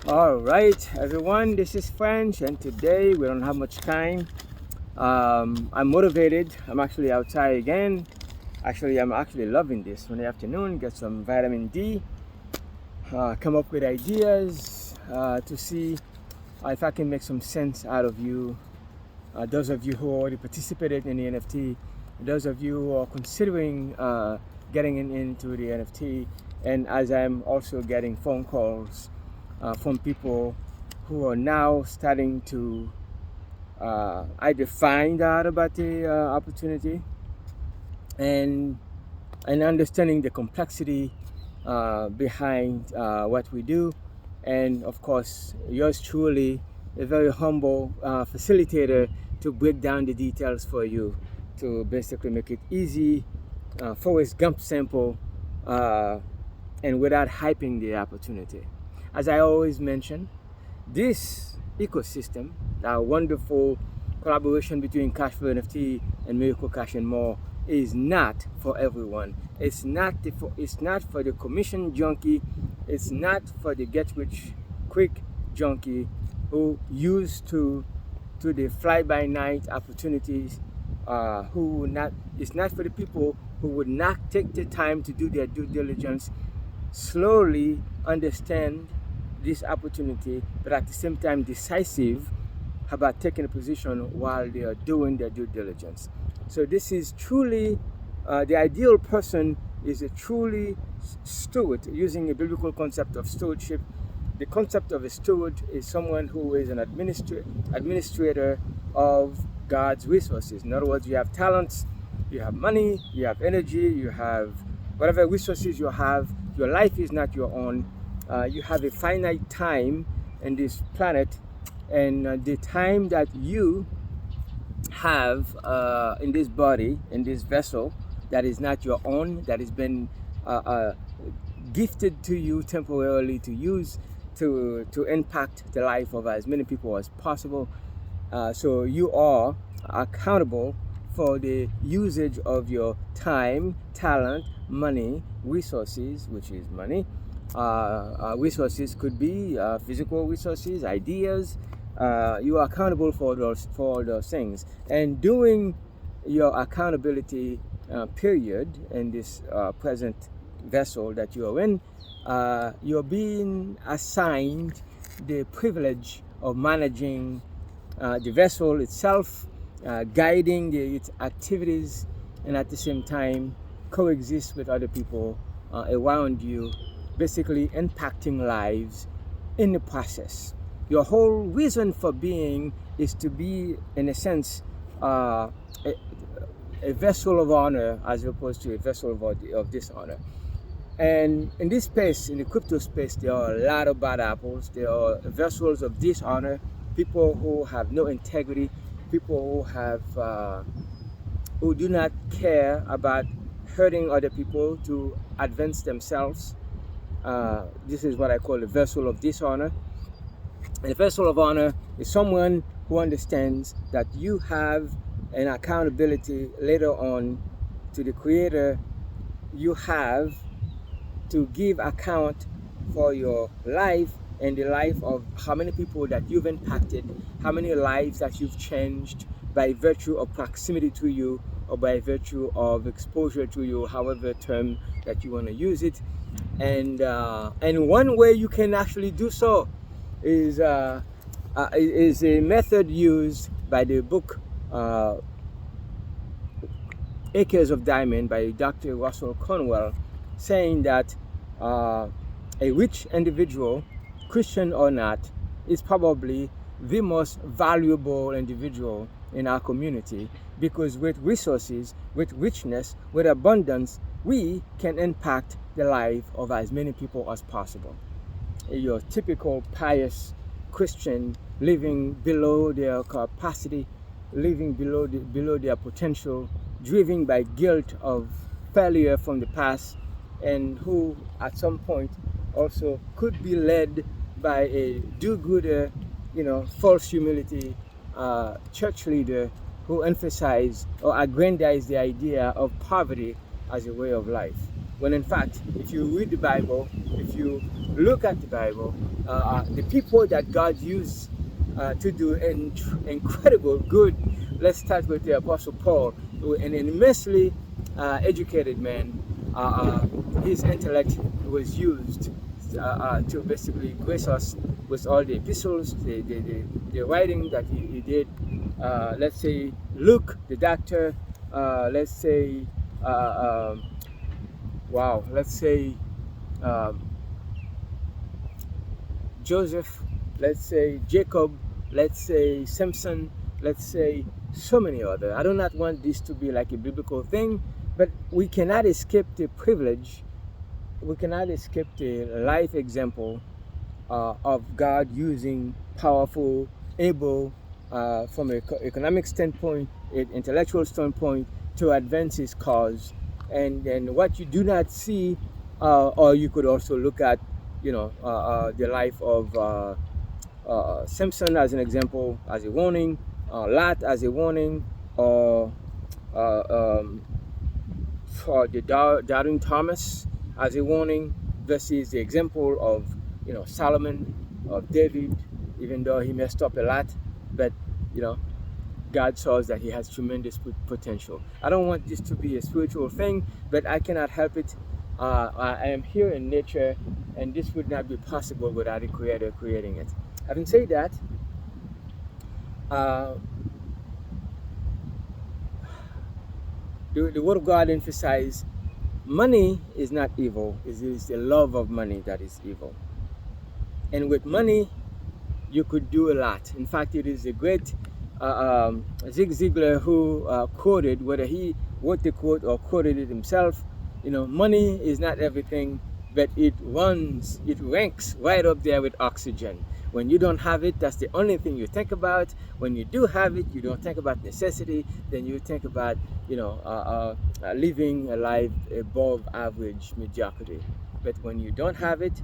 All right, everyone, this is French, and today we don't have much time. I'm motivated. I'm actually outside again. I'm actually loving this in the afternoon. Get some vitamin D. Come up with ideas to see if I can make some sense out of you. Those of you who already participated in the NFT, those of you who are considering getting into the NFT, and as I'm also getting phone calls from people who are now starting to either find out about the opportunity and understanding the complexity behind what we do, and of course yours truly, a very humble facilitator to break down the details for you to basically make it easy, Forrest Gump simple, and without hyping the opportunity. As I always mention, this ecosystem, that wonderful collaboration between Cashflow NFT and Miracle Cash and more, is not for everyone. It's not for the commission junkie. It's not for the get rich quick junkie who used to the fly by night opportunities. It's not for the people who would not take the time to do their due diligence, slowly understand this opportunity, but at the same time decisive about taking a position while they are doing their due diligence. So this is truly the ideal person is a truly steward, using a biblical concept of stewardship. The concept of a steward is someone who is an administrator of God's resources. In other words, you have talents, you have money, you have energy, you have whatever resources you have. Your life is not your own. You have a finite time in this planet, and the time that you have in this body, in this vessel, that is not your own, that has been gifted to you temporarily to use to impact the life of as many people as possible. So you are accountable for the usage of your time, talent, money, resources, which is money. Resources could be physical resources, ideas. You are accountable for those things, and doing your accountability period in this present vessel that you are in, you're being assigned the privilege of managing the vessel itself, guiding its activities, and at the same time coexist with other people around you, basically impacting lives in the process. Your whole reason for being is to be, in a sense, a vessel of honor as opposed to a vessel of dishonor. And in this space, in the crypto space, there are a lot of bad apples. There are vessels of dishonor, people who have no integrity, people who do not care about hurting other people to advance themselves. This is what I call a vessel of dishonor. And a vessel of honor is someone who understands that you have an accountability later on to the Creator. You have to give account for your life and the life of how many people that you've impacted, how many lives that you've changed by virtue of proximity to you or by virtue of exposure to you, however term that you want to use it. And one way you can actually do so is a method used by the book Acres of Diamond by Dr. Russell Cornwell, saying that a rich individual, Christian or not, is probably the most valuable individual in our community, because with resources, with richness, with abundance, we can impact the life of as many people as possible. Your typical pious Christian living below their capacity, living below their potential, driven by guilt of failure from the past, and who at some point also could be led by a do-gooder, false humility church leader who emphasize or aggrandize the idea of poverty as a way of life. When in fact, if you read the Bible, if you look at the Bible, the people that God used to do incredible good. Let's start with the Apostle Paul, an immensely educated man. His intellect was used to basically grace us with all the epistles, the writing that he did. Let's say Luke, the doctor. Let's say, wow, let's say um, Joseph, let's say Jacob, let's say Samson, let's say so many other. I do not want this to be like a biblical thing, but we cannot escape the privilege, we cannot escape the life example of God using powerful, able, from an economic standpoint, an intellectual standpoint, to advance his cause. And what you do not see, or you could also look at, the life of Simpson as an example, as a warning, Lot as a warning, or um, for the doubting Thomas as a warning, versus the example of Solomon, of David, even though he messed up a lot, but you know God shows that he has tremendous potential. I don't want this to be a spiritual thing, but I cannot help it. I am here in nature, and this would not be possible without a creator creating it. Having said that, uh, the Word of God emphasizes money is not evil. It is the love of money that is evil. And with money, you could do a lot. In fact, it is a great Zig Ziglar who quoted, whether he wrote the quote or quoted it himself, money is not everything, but it ranks right up there with oxygen. When you don't have it, that's the only thing you think about. When you do have it, you don't think about necessity. Then you think about, living a life above average mediocrity. But when you don't have it,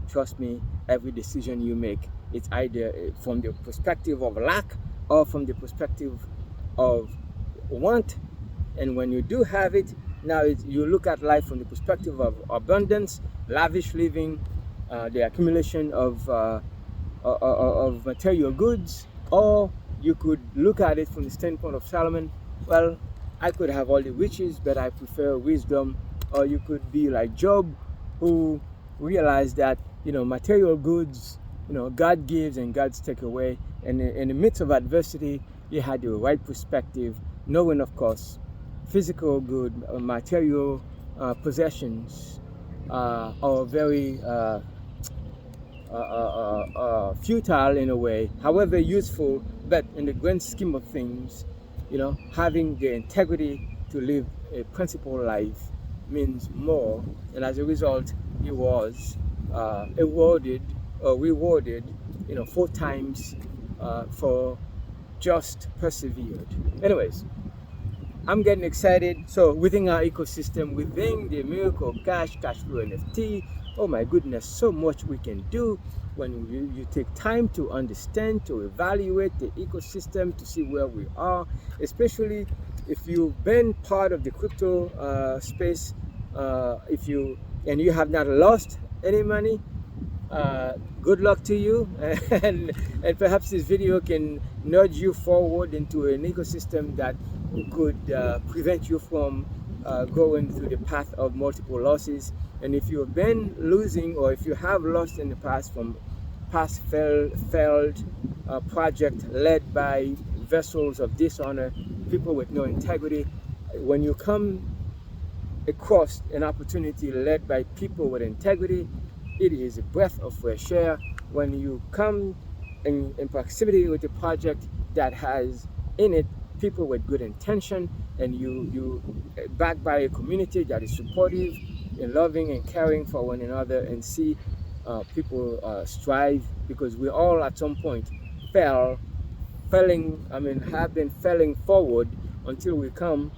trust me, every decision you make, it's either from the perspective of lack or from the perspective of want. And when you do have it, now you look at life from the perspective of abundance, lavish living, the accumulation of material goods. Or you could look at it from the standpoint of Solomon. Well, I could have all the riches, but I prefer wisdom. Or you could be like Job, who realized that material goods, God gives and God's take away. And in the midst of adversity, he had the right perspective, knowing, of course, physical good, material possessions are very futile in a way, however useful, but in the grand scheme of things, having the integrity to live a principled life means more. And as a result, he was rewarded 4 times for just persevered. Anyways, I'm getting excited. So within our ecosystem, within the miracle cash flow NFT, oh my goodness, so much we can do when you take time to understand, to evaluate the ecosystem, to see where we are, especially if you've been part of the crypto space, and you have not lost any money. Good luck to you, and perhaps this video can nudge you forward into an ecosystem that could prevent you from going through the path of multiple losses. And if you've been losing, or if you have lost in the past from past failed project led by vessels of dishonor, people with no integrity, when you come across an opportunity led by people with integrity, it is a breath of fresh air. When you come in proximity with a project that has in it people with good intention, and you backed by a community that is supportive and loving and caring for one another, and see people strive, because we all at some point have been failing forward until we come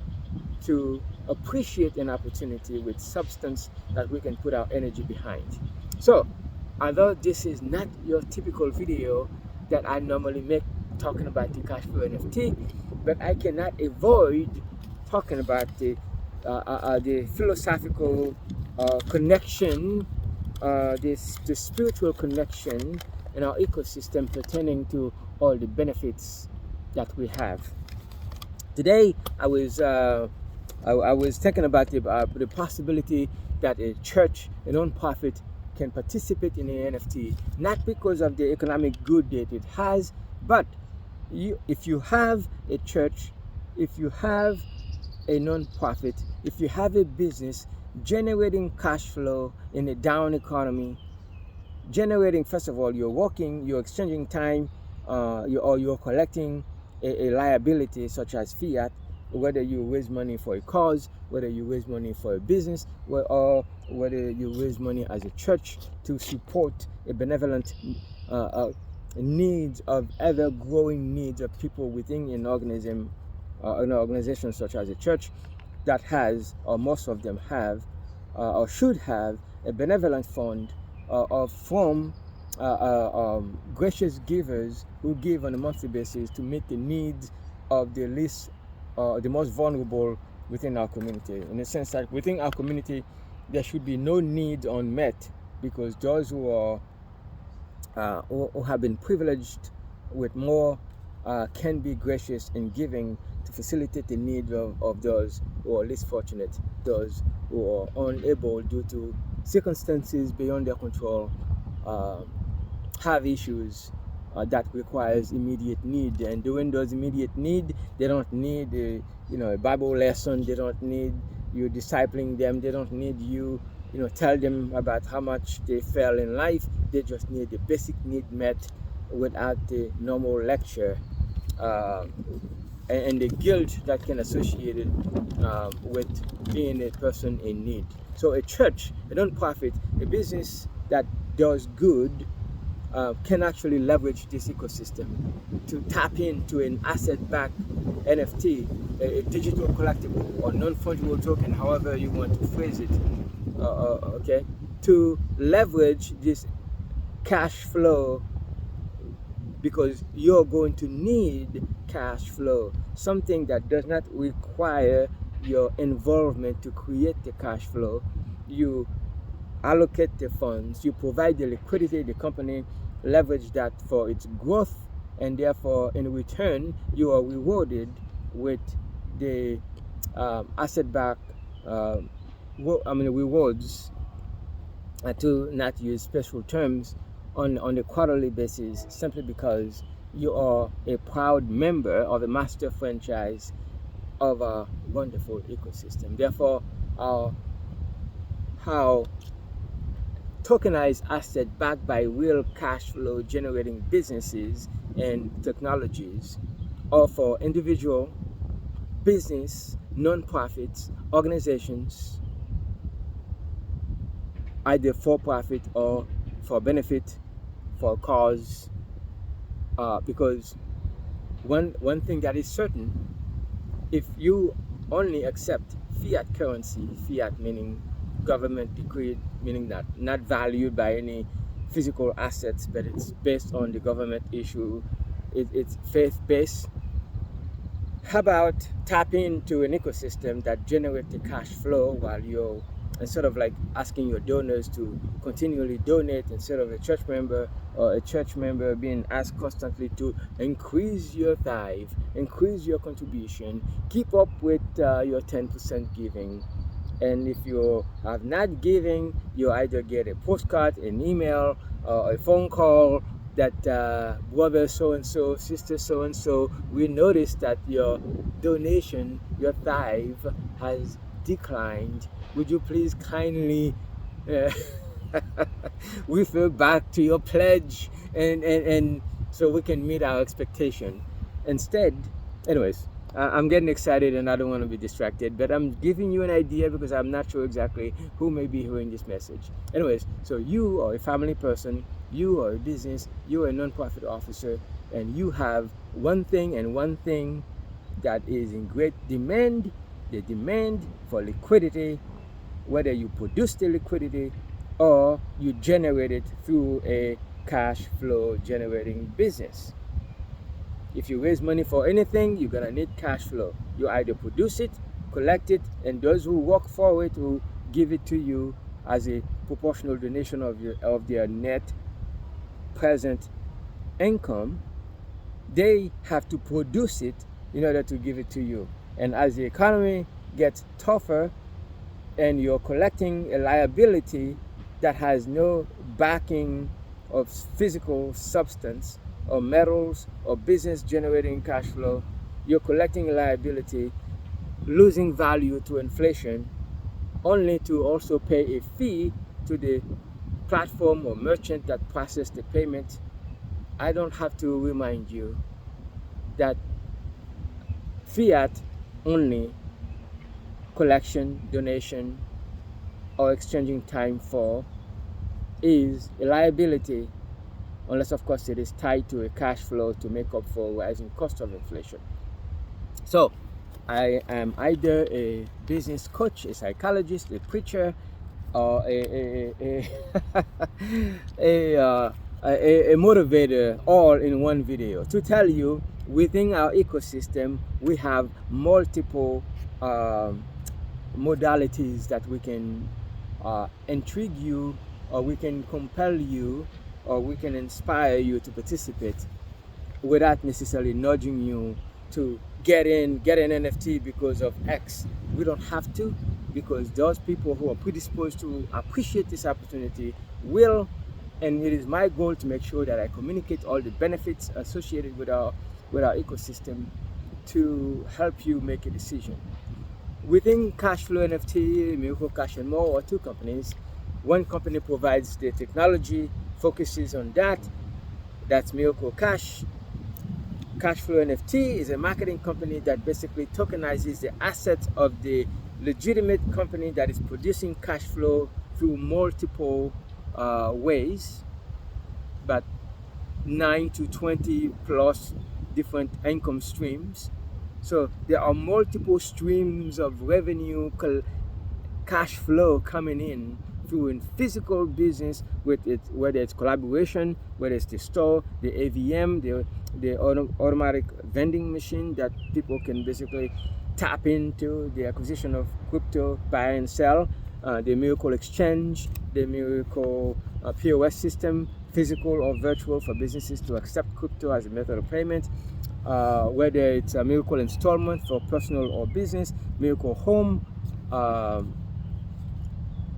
to appreciate an opportunity with substance that we can put our energy behind. So, although this is not your typical video that I normally make talking about the cash flow NFT, but I cannot avoid talking about the philosophical connection, the spiritual connection in our ecosystem pertaining to all the benefits that we have. Today, I was thinking about the possibility that a church, a non-profit, can participate in an NFT, not because of the economic good that it has, but if you have a church, if you have a non-profit, if you have a business generating cash flow in a down economy, generating, first of all, you're working, you're exchanging time, you're collecting a liability such as fiat, whether you raise money for a cause, whether you raise money for a business, or whether you raise money as a church to support a benevolent needs of ever-growing needs of people within an organization such as a church that has, or most of them have, or should have, a benevolent fund from gracious givers who give on a monthly basis to meet the needs of the least, the most vulnerable within our community. In the sense that within our community, there should be no need unmet, because those who have been privileged with more can be gracious in giving to facilitate the needs of those who are less fortunate, those who are unable due to circumstances beyond their control, have issues that requires immediate need. And during those immediate need, they don't need a Bible lesson, they don't need you discipling them, they don't need you tell them about how much they fail in life. They just need the basic need met without the normal lecture and the guilt that can associate it with being a person in need. So a church, a non-profit, a business that does good can actually leverage this ecosystem to tap into an asset-backed NFT, a digital collectible or non-fungible token, however you want to phrase it, okay, to leverage this cash flow, because you're going to need cash flow, something that does not require your involvement to create the cash flow. You allocate the funds, you provide the liquidity, the company leverage that for its growth, and therefore in return you are rewarded with the asset-backed rewards, to not use special terms, on a quarterly basis, simply because you are a proud member of a master franchise of a wonderful ecosystem. Therefore, how tokenized asset backed by real cash flow generating businesses and technologies, or for individual, business, non-profits, organizations, either for profit or for benefit, for a cause, because one thing that is certain, if you only accept fiat currency, fiat meaning government decreed, meaning that not valued by any physical assets, but it's based on the government issue, it's faith-based. How about tapping into an ecosystem that generates the cash flow while you're, instead of like asking your donors to continually donate, instead of a church member being asked constantly to increase your tithe, increase your contribution, keep up with your 10% giving. And if you are not giving, you either get a postcard, an email, or a phone call that brother so-and-so, sister so-and-so, we noticed that your donation, your tithe has declined. Would you please kindly refer back to your pledge, and so we can meet our expectation? Instead, anyways, I'm getting excited and I don't want to be distracted, but I'm giving you an idea because I'm not sure exactly who may be hearing this message. Anyways, so you are a family person, you are a business, you are a non-profit officer, and you have one thing and one thing that is in great demand, the demand for liquidity, whether you produce the liquidity or you generate it through a cash flow generating business. If you raise money for anything, you're gonna need cash flow. You either produce it, collect it, and those who work for it will give it to you as a proportional donation of their net present income, they have to produce it in order to give it to you. And as the economy gets tougher and you're collecting a liability that has no backing of physical substance or metals or business generating cash flow, you're collecting a liability, losing value to inflation, only to also pay a fee to the platform or merchant that processed the payment. I don't have to remind you that fiat only collection, donation, or exchanging time for is a liability, unless of course it is tied to a cash flow to make up for rising cost of inflation. So I am either a business coach, a psychologist, a preacher, or a motivator, all in one video, to tell you within our ecosystem we have multiple modalities that we can intrigue you, or we can compel you, or we can inspire you to participate without necessarily nudging you to get an NFT because of X. We don't have to, because those people who are predisposed to appreciate this opportunity will. And it is my goal to make sure that I communicate all the benefits associated with our ecosystem to help you make a decision. Within Cashflow NFT, Miracle Cash and More are two companies. One company provides the technology, focuses on that. That's Miracle Cash. Cashflow NFT is a marketing company that basically tokenizes the assets of the legitimate company that is producing cash flow through multiple ways, but 9 to 20 plus different income streams. So there are multiple streams of revenue, cash flow coming in through in physical business, with it, whether it's collaboration, whether it's the store, the AVM, the automatic vending machine that people can basically tap into, the acquisition of crypto, buy and sell, the Miracle Exchange, the Miracle POS system, physical or virtual, for businesses to accept crypto as a method of payment, whether it's a Miracle Installment for personal or business, Miracle Home,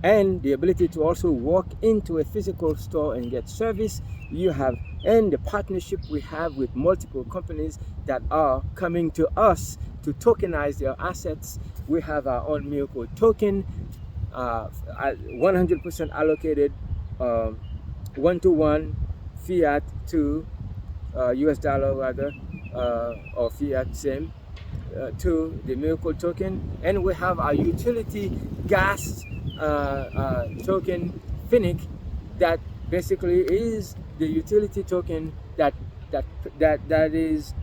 and the ability to also walk into a physical store and get service. You have, and the partnership we have with multiple companies that are coming to us to tokenize their assets. We have our own Miracle token, 100% allocated, one-to-one fiat to US dollar rather, or fiat same, to the Miracle token. And we have our utility gas token, Finnick, that basically is the utility token that is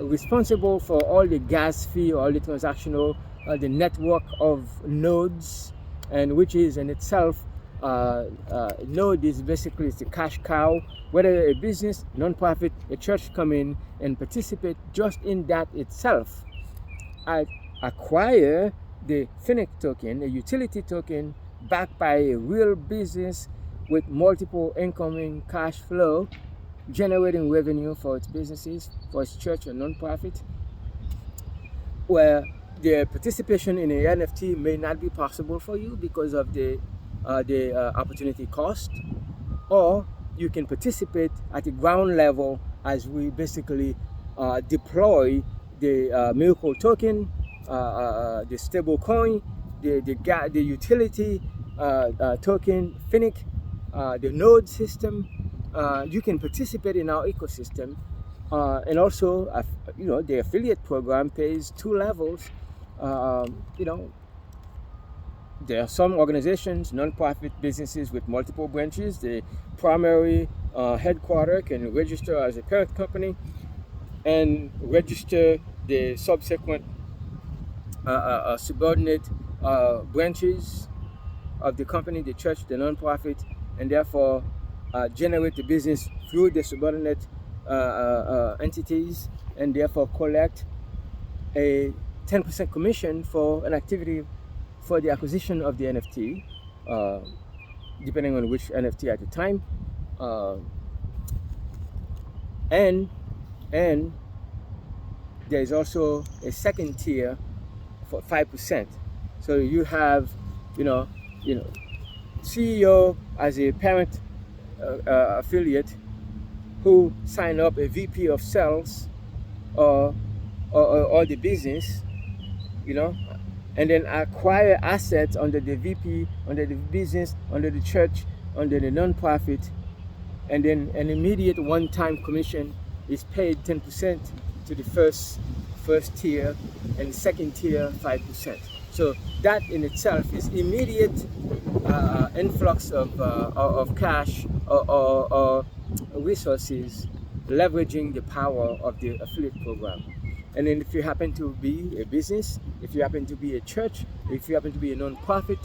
responsible for all the gas fee, all the transactional, the network of nodes, and which is in itself, node is basically the cash cow. Whether a business, non-profit, a church come in and participate just in that itself, I acquire the Finnick token, a utility token backed by a real business with multiple incoming cash flow, generating revenue for its businesses, for its church or non-profit, where the participation in a NFT may not be possible for you because of the opportunity cost, or you can participate at the ground level as we basically deploy the Miracle token, the stable coin, the utility token, Finnick, the node system. You can participate in our ecosystem, and also, the affiliate program pays 2 levels. There are some organizations, non-profit businesses with multiple branches. The primary headquarter can register as a parent company and register the subsequent subordinate branches of the company, the church, the non-profit, and therefore generate the business through the subordinate entities, and therefore collect a 10% commission for an activity for the acquisition of the NFT. depending on which NFT at the time. Uh, and and there is also a second tier for 5%. So you have, you know, you know, CEO as a parent affiliate who sign up a VP of sales or or the business, you know, and then acquire assets under the VP, under the business, under the church, under the nonprofit, and then an immediate one-time commission is paid 10% to the first tier, and the second tier 5%. So that in itself is immediate influx of cash or resources, leveraging the power of the affiliate program. And then if you happen to be a business, if you happen to be a church, if you happen to be a non-profit,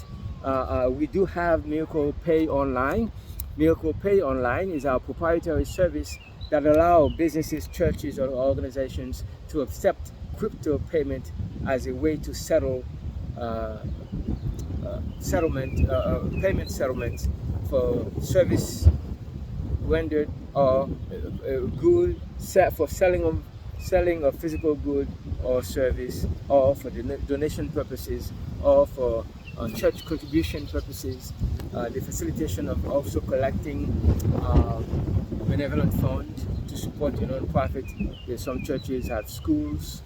we do have Miracle Pay Online. Miracle Pay Online is our proprietary service that allows businesses, churches, or organizations to accept crypto payment as a way to settle payment settlements for service rendered or good for selling of physical good or service, or for donation purposes, or for church contribution purposes, the facilitation of also collecting benevolent funds to support your non-profit. Some churches have schools.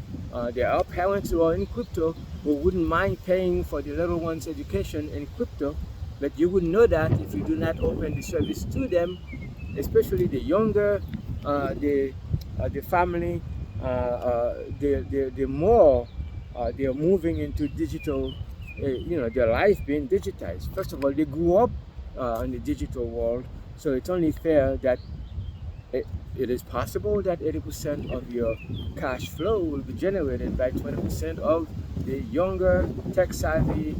There are parents who are in crypto who wouldn't mind paying for the little one's education in crypto, but you wouldn't know that if you do not open the service to them, especially the younger, the family, the more they're moving into digital, their life being digitized. First of all, they grew up in the digital world, so it's only fair that it is possible that 80% of your cash flow will be generated by 20% of the younger, tech-savvy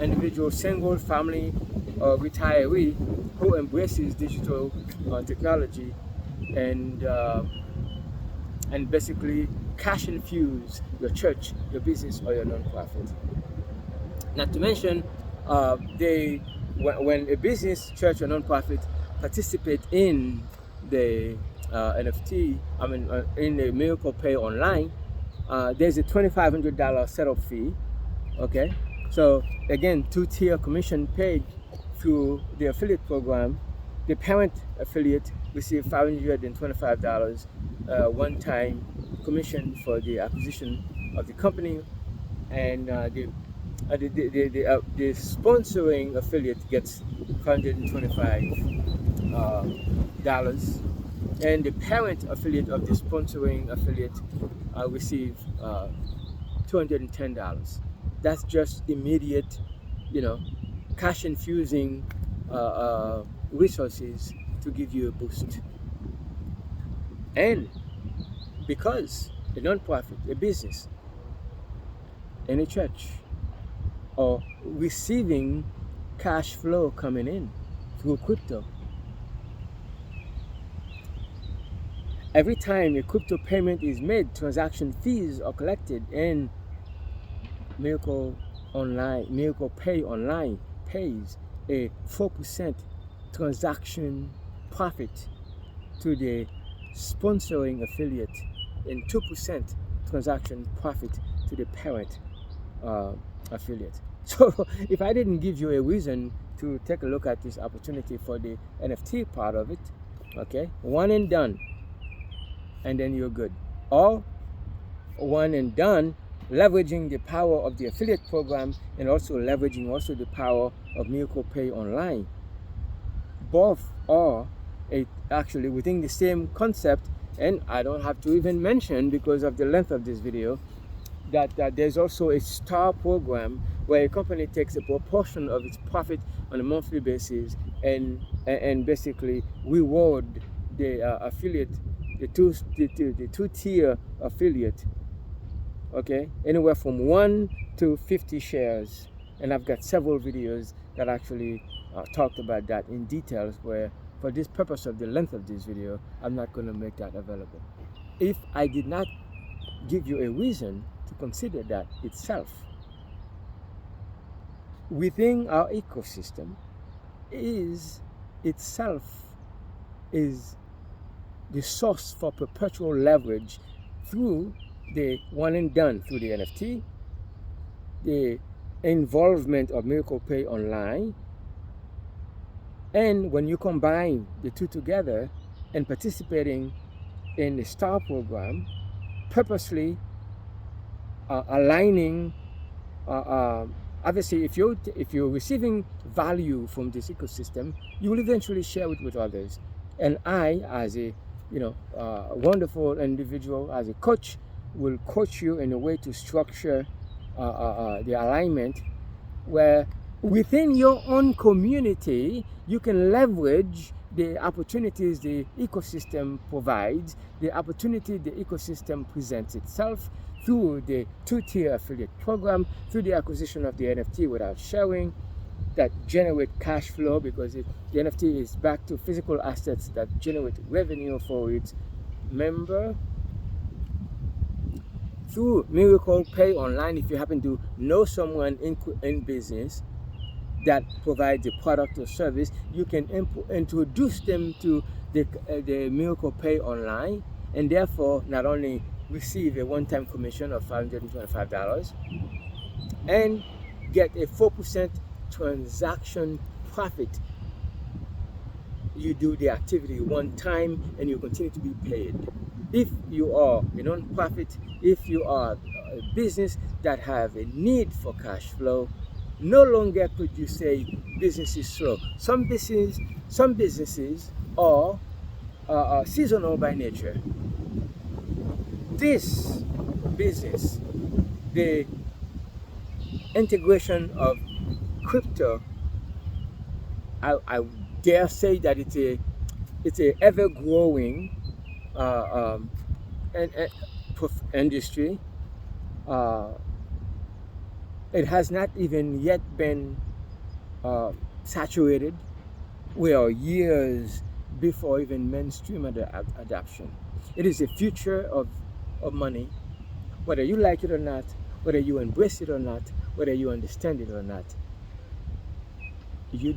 individual, single family or retiree who embraces digital technology and basically cash infuse your church, your business, or your nonprofit. Not to mention, when a business, church, or nonprofit participate in the NFT, in the Miracle Pay Online, there's a $2,500 setup fee. Okay, so again, two-tier commission paid through the affiliate program. The parent affiliate receives $525 one-time commission for the acquisition of the company, and the sponsoring affiliate gets $525, and the parent affiliate of the sponsoring affiliate receives $210. That's just immediate, cash infusing resources to give you a boost. And because a non-profit, a business, and a church are receiving cash flow coming in through crypto, every time a crypto payment is made, transaction fees are collected, and Miracle Pay Online pays a 4% transaction profit to the sponsoring affiliate and 2% transaction profit to the parent affiliate. So if I didn't give you a reason to take a look at this opportunity for the NFT part of it, okay, one and done, and then you're good. Or one and done, leveraging the power of the affiliate program and also leveraging also the power of Miracle Pay Online. Both are actually within the same concept, and I don't have to even mention, because of the length of this video, that there's also a star program where a company takes a proportion of its profit on a monthly basis and basically reward the affiliate, the two-tier affiliate, okay, anywhere from 1 to 50 shares. And I've got several videos that actually talked about that in details, where for this purpose of the length of this video, I'm not going to make that available. If I did not give you a reason to consider that itself, within our ecosystem is itself is the source for perpetual leverage through the one and done, through the NFT, the involvement of Miracle Pay Online, and when you combine the two together and participating in the STAR program, purposely aligning, obviously if you're receiving value from this ecosystem, you will eventually share it with others. And I, as a wonderful individual, as a coach, will coach you in a way to structure the alignment where within your own community you can leverage the opportunities the ecosystem provides, the opportunity the ecosystem presents itself through the two-tier affiliate program, through the acquisition of the NFT without sharing, that generate cash flow, because the NFT is back to physical assets that generate revenue for its member. Through Miracle Pay Online, if you happen to know someone in business that provides a product or service, you can introduce them to the Miracle Pay Online, and therefore not only receive a one-time commission of $525 and get a 4% transaction profit. You do the activity one time and you continue to be paid. If you are a non-profit, if you are a business that have a need for cash flow, no longer could you say business is slow. Some businesses are seasonal by nature. This business, the integration of crypto, I dare say that it's a ever growing industry. It has not even yet been saturated. We are years before even mainstream adoption. It is the future of money, whether you like it or not, whether you embrace it or not, whether you understand it or not. You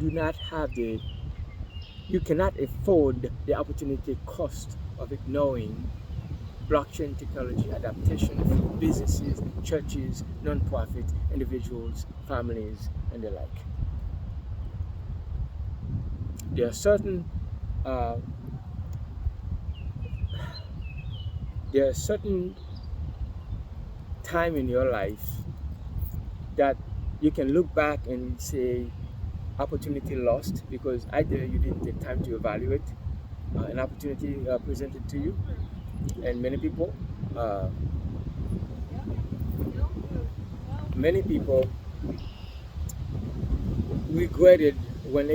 cannot afford the opportunity cost of ignoring blockchain technology adaptation for businesses, churches, non-profit, individuals, families, and the like. There are certain time in your life that you can look back and say opportunity lost, because either you didn't take time to evaluate an opportunity presented to you, and many people regretted when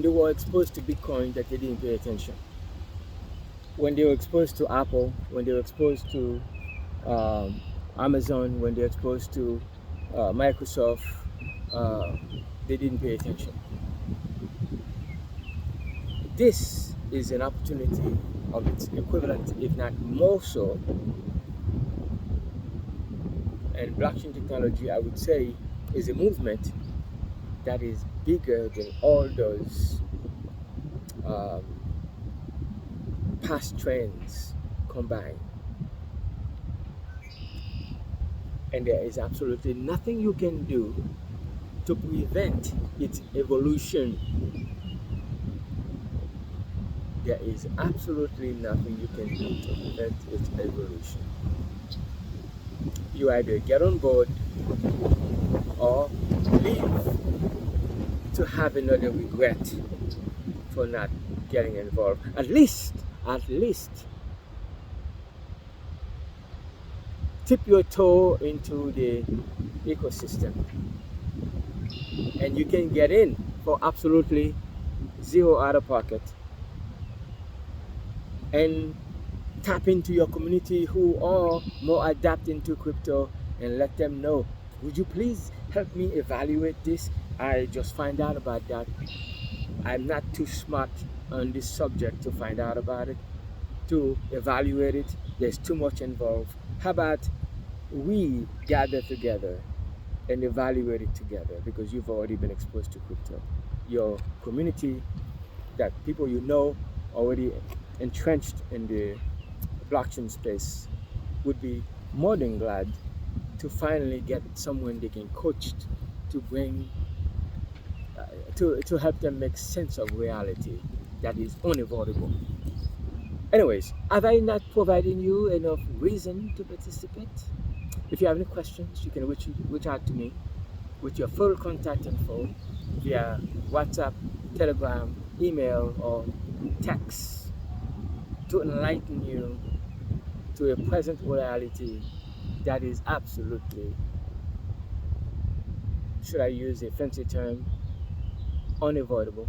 they were exposed to Bitcoin that they didn't pay attention. When they were exposed to Apple, when they were exposed to Amazon, when they were exposed to Microsoft, they didn't pay attention. This is an opportunity of its equivalent, if not more so. And blockchain technology, I would say, is a movement that is bigger than all those past trends combined. And there is absolutely nothing you can do to prevent its evolution. There is absolutely nothing you can do to prevent its evolution. You either get on board or leave to have another regret for not getting involved. At least tip your toe into the ecosystem, and you can get in for absolutely zero out of pocket, and tap into your community who are more adapting to crypto and let them know, would you please help me evaluate this? I just find out about that. I'm not too smart on this subject to find out about it, to evaluate it. There's too much involved. How about we gather together and evaluate it together because you've already been exposed to crypto. Your community, that people you know already entrenched in the blockchain space, would be more than glad to finally get someone they can coach to bring uh, to help them make sense of reality that is unavoidable. Anyways, have I not provided you enough reason to participate? If you have any questions, you can reach out to me with your full contact info via WhatsApp, Telegram, email, or text to enlighten you to a present reality that is absolutely, should I use a fancy term, unavoidable.